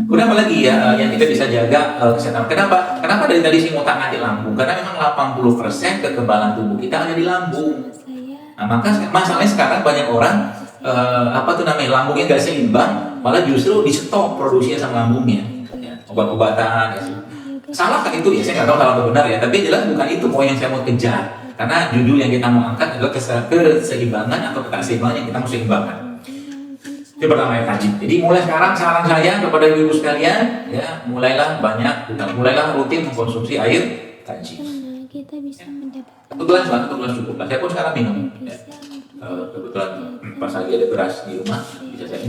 Kemudian apa lagi ya yang kita bisa jaga kesehatan? Kenapa? Kenapa dari tadi saya mau tangani lambung? Karena memang 80% kekebalan tubuh kita ada di lambung. Nah, maka masalahnya sekarang banyak orang lambungnya nggak seimbang, malah justru di stop produksinya sama lambungnya. Ya, obat-obatan. Ya. Salah kan itu ya? Saya nggak tahu salah atau benar ya. Tapi jelas bukan itu poin yang saya mau kejar. Karena judul yang kita mau angkat adalah keseimbangan atau keseimbangan yang kita mau seimbangkan. Itu pertama yang rajin. Jadi mulai sekarang saran saya kepada ibu-ibu sekalian, ya mulailah rutin mengkonsumsi air kaji. Satu gelas cukup lah. Saya pun sekarang minum. Ya. Kebetulan pas lagi ada beras di rumah bisa saya.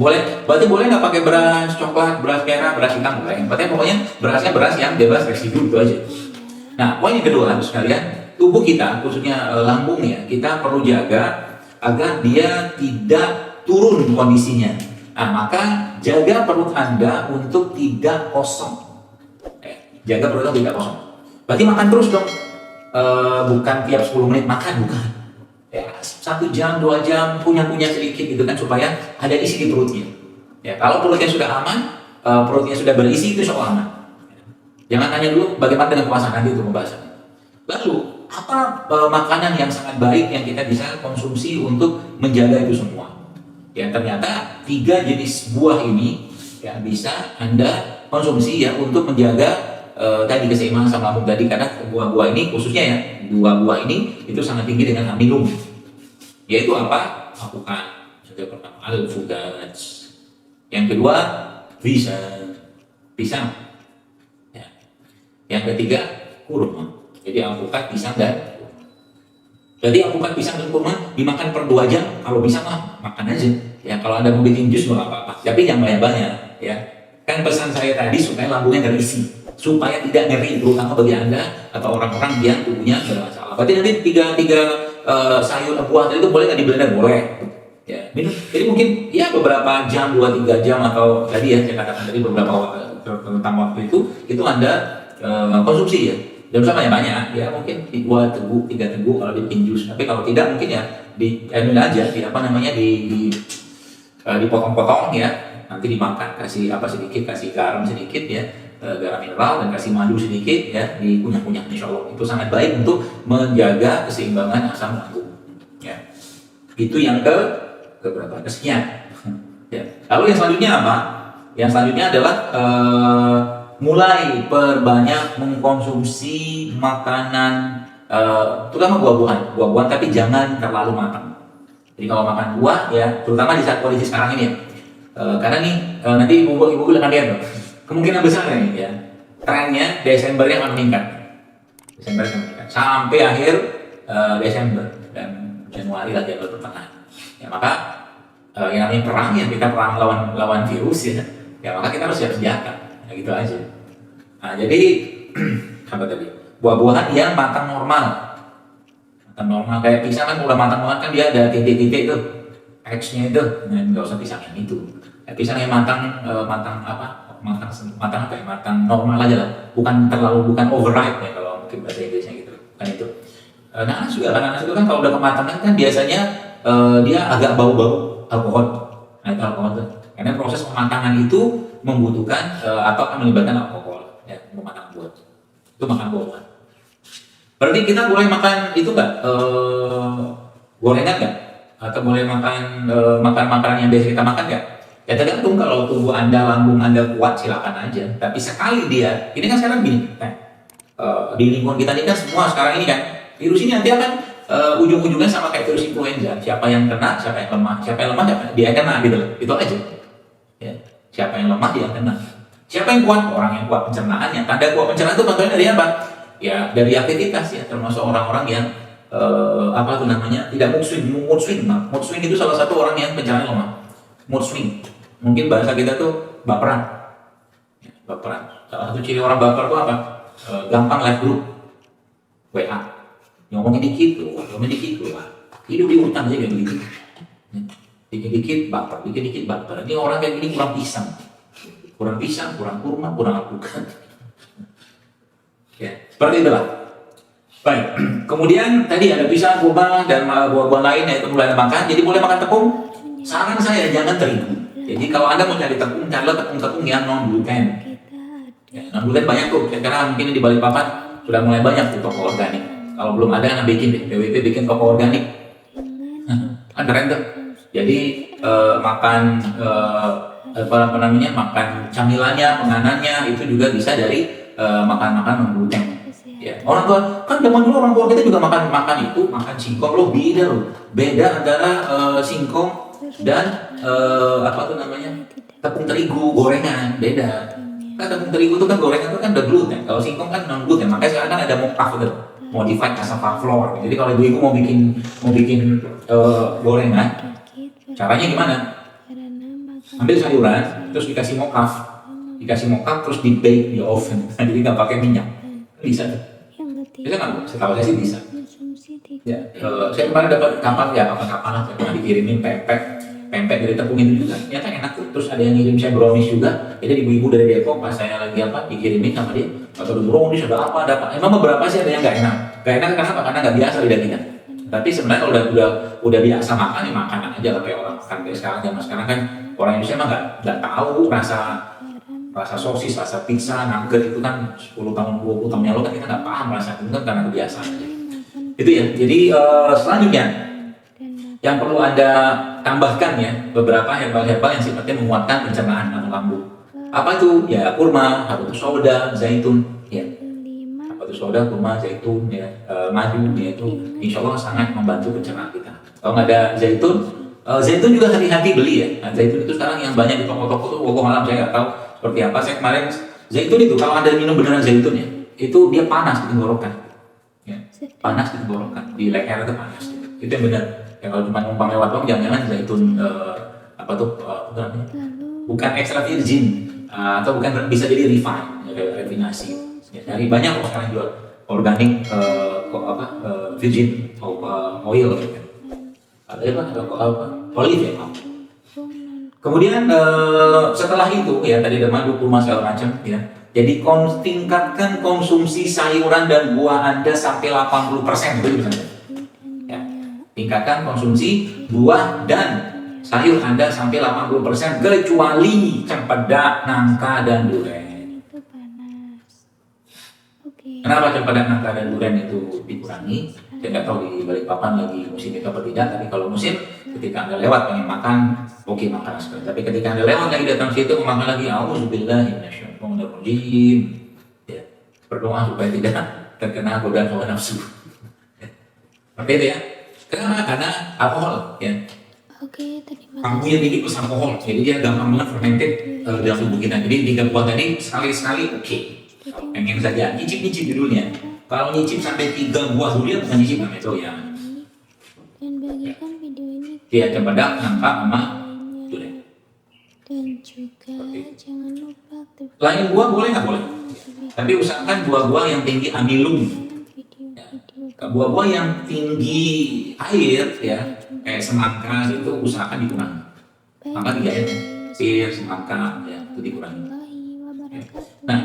Berarti boleh nggak pakai beras coklat, beras merah, beras hitam boleh. Berarti pokoknya berasnya beras yang bebas residu itu aja. Nah, poin yang kedua ibu sekalian, tubuh kita khususnya lambung ya, kita perlu jaga agar dia tidak turun kondisinya. Nah, maka jaga perut Anda untuk tidak kosong. Jaga perut Anda tidak kosong. Berarti makan terus dong. Bukan tiap 10 menit makan, bukan. Ya, 1 jam, 2 jam, punya sedikit gitu kan supaya ada isi di perutnya. Ya, kalau perutnya sudah aman, perutnya sudah berisi itu soal aman. Jangan tanya dulu bagaimana dengan puasa, nanti itu pembahasannya. Lalu, apa makanan yang sangat baik yang kita bisa konsumsi untuk menjaga itu semua? Ya, ternyata 3 jenis buah ini ya bisa Anda konsumsi ya untuk menjaga tadi keseimbangan sama lambung tadi, karena buah-buah ini khususnya ya buah-buah ini itu sangat tinggi dengan amilum, yaitu apa? Alpukat. Yang pertama alpukat, yang kedua pisang ya. Yang ketiga kurma. Jadi alpukat, pisang dan kurma. Jadi alpukat, pisang dan kurma dimakan per 2 jam, kalau bisa mah makan aja ya. Kalau Anda mau bikin jus nggak apa-apa, tapi jangan banyak-banyak ya. Kan pesan saya tadi supaya lambungnya terisi, supaya tidak nyeri, terutama bagi Anda atau orang-orang yang tubuhnya bermasalah. Berarti nanti tiga sayur buah itu boleh nggak di blender? Boleh. Ya, minum. Jadi mungkin ya beberapa jam, 2-3 jam atau tadi ya saya katakan tadi beberapa tentang waktu itu Anda konsumsi ya. Dan sama banyak ya, mungkin 2 teguk, 3 teguk kalau bikin jus. Tapi kalau tidak mungkin ya dipotong-potong ya. Nanti dimakan, kasih sedikit, kasih garam sedikit ya, garam mineral, dan kasih madu sedikit ya, dikunyah-kunyah, insya Allah itu sangat baik untuk menjaga keseimbangan asam lambung ya. Itu yang keberapa? Kesekian ya. Lalu yang selanjutnya apa? Yang selanjutnya adalah mulai perbanyak mengkonsumsi makanan terutama buah-buahan tapi jangan terlalu matang. Jadi kalau makan buah ya, terutama di saat kondisi sekarang ini ya, karena nih nanti ibu-ibu akan lihat loh, kemungkinan besar nih ya, trennya Desembernya akan meningkat, sampai akhir Desember dan Januari lagi atau pertengahan. Ya maka yang namanya perang ya, kita perang lawan virus ya, maka kita harus siap sedia, ya gitu aja. Nah jadi apa tadi, buah-buahan yang matang normal kayak pisang kan udah matang banget kan, dia ada titik-titik tuh X-nya itu, nah nggak usah pisang yang itu. Pisang yang matang normal aja lah, bukan overripe ya kalau mungkin bahasa Inggrisnya gitu, kan itu. Nanas itu kan kalau udah kematangan kan biasanya dia agak bau-bau alkohol. Nah itu alkohol tuh, karena proses pematangan itu membutuhkan atau akan melibatkan alkohol ya, mematang buah. Itu makan buah. Berarti kita boleh makan itu nggak? Gorengan nggak? Atau boleh makan makanan yang biasa kita makan nggak? Ya tergantung, kalau tubuh Anda, lambung Anda kuat silakan aja. Tapi sekali dia, ini kan sekarang gini, di lingkungan kita ini kan semua sekarang ini kan, virus ini nanti akan ujung-ujungnya sama kayak virus influenza. Siapa yang kena, siapa yang lemah, dia kena gitu loh. Itu aja. Ya. Siapa yang lemah dia kena. Siapa yang kuat? Orang yang kuat pencernaannya. Tanda kuat pencernaan itu contohnya dari apa? Ya dari aktivitas ya, termasuk orang-orang yang tidak mood swing. Mood swing itu salah satu orang yang pencernaannya lemah. Mood swing. Mungkin bahasa kita tuh baperan. Salah satu ciri orang baper itu apa? Gampang live group WA, ngomongin dikit loh. Hidup di hutan aja kayak begitu. Dikit-dikit baper. Ini orang kayak gini kurang pisang, kurang kurma, kurang alpukat. Ya, seperti itulah. Baik. Kemudian tadi ada pisang, kurma dan buah-buah lain, yaitu mulai makan. Jadi boleh makan tepung. Saran saya jangan terigu. Jadi kalau Anda mau cari tepung, carilah tepung-tepung yang non gluten. Ya, non gluten banyak tuh. Karena mungkin di Balikpapan sudah mulai banyak di toko organik. Kalau belum ada, Anda bikin deh. PWP bikin toko organik. Kan keren tuh. Jadi makan apa namanya, makan camilannya, penganannya itu juga bisa dari makan-makan non gluten. Ya, orang tua kan zaman dulu orang tua kita juga makan makan singkong loh, beda antara singkong dan apa tuh namanya, tepung terigu gorengan, beda. Kan tepung terigu itu kan gorengan itu kan udah gluten, kalau singkong kan non gluten. Makanya sekarang kan ada mocaf itu, modified cassava flour. Jadi kalau ibu-ibu mau bikin gorengan, caranya gimana? Ambil sayuran, terus dikasih mocaf, terus di bake di oven. Jadi nggak pakai minyak, bisa tuh. Bisa nggak Bu? Setahu saya sih bisa. Ya, saya kemarin dapat kapan lah, saya pernah dikirimin pempek dari tepung itu juga. Ternyata enak tuh. Terus ada yang ngirim saya brownies juga. Jadi ibu-ibu dari Depok pas saya lagi dikirimin sama dia, atau brownies ada apa. Emang beberapa sih ada yang nggak enak. Nggak enak kenapa? Karena nggak biasa lidah kita. Tapi sebenarnya kalau udah biasa makan, ya makan aja lah kayak orang kan kayak sekarang. Zaman sekarang kan orang Indonesia emang nggak tahu rasa sosis, rasa pizza, nugget itu kan 10 tahun, 20 tahun yang lalu kan kita nggak paham rasa itu kan karena kebiasaan. Itu ya. Jadi selanjutnya yang perlu Anda tambahkan ya, beberapa herbal-herbal yang sifatnya menguatkan pencernaan atau lambung. Apa itu? Ya kurma, habatus sauda, zaitun, ya. Habatus sauda, kurma, zaitun, ya, madu, ya itu insya Allah sangat membantu pencernaan kita. Kalau nggak ada zaitun juga hati-hati beli ya. Nah, zaitun itu sekarang yang banyak di toko-toko tuh, malam saya nggak tahu seperti apa. Saya kemarin zaitun itu kalau Anda minum beneran zaitun ya, itu dia panas di tenggorokan. Ya, panas di tenggorokan, di leher itu panas. Itu yang benar. Ya kalau cuma numpang lewat doang, jangan-jangan zaitun bukan extra virgin atau bukan, bisa jadi refined, refinasi. Ya, dari banyak kok sekarang jual organik virgin oil gitu kan. Ada olive ya. Kemudian setelah itu ya tadi ada madu, kurma segala macam ya. Jadi tingkatkan konsumsi sayuran dan buah Anda sampai 80% itu bisa. Ya. Tingkatkan konsumsi buah dan sayur Anda sampai 80% kecuali cempedak, nangka dan durian. Kenapa cempedak, nangka dan durian itu dikurangi? Saya nggak tahu di Balikpapan lagi musim itu apa tidak, tapi kalau musim ketika Anda lewat pengen makan, oke makan sekali. Tapi ketika Anda lewat lagi datang situ makan lagi, auzubillahi minasyaitonirrajim. Ya, berdoa supaya tidak terkena godaan hawa nafsu. Seperti itu ya. Kenapa? Karena alkohol ya. Oke, terima kasih. Kamunya tinggi plus alkohol, jadi dia gampang banget fermented dalam tubuh kita. Jadi 3 buah tadi sekali-sekali oke. Pengen saja nyicip judulnya. Kalau nyicip sampai 3 buah durian bukan nyicip namanya itu ya. Dan bagikan video ini Iya, cempedak, nangka, sama durian. dan juga jangan lupa Lain buah boleh nggak boleh? Tapi usahakan buah-buah yang tinggi amilum. Buah-buah yang tinggi air ya, kayak semangka itu usahakan dikurangi. Maka 3 ya, pir, semangka ya itu dikurangi. warahmatullahi wabarakatuh. Nah,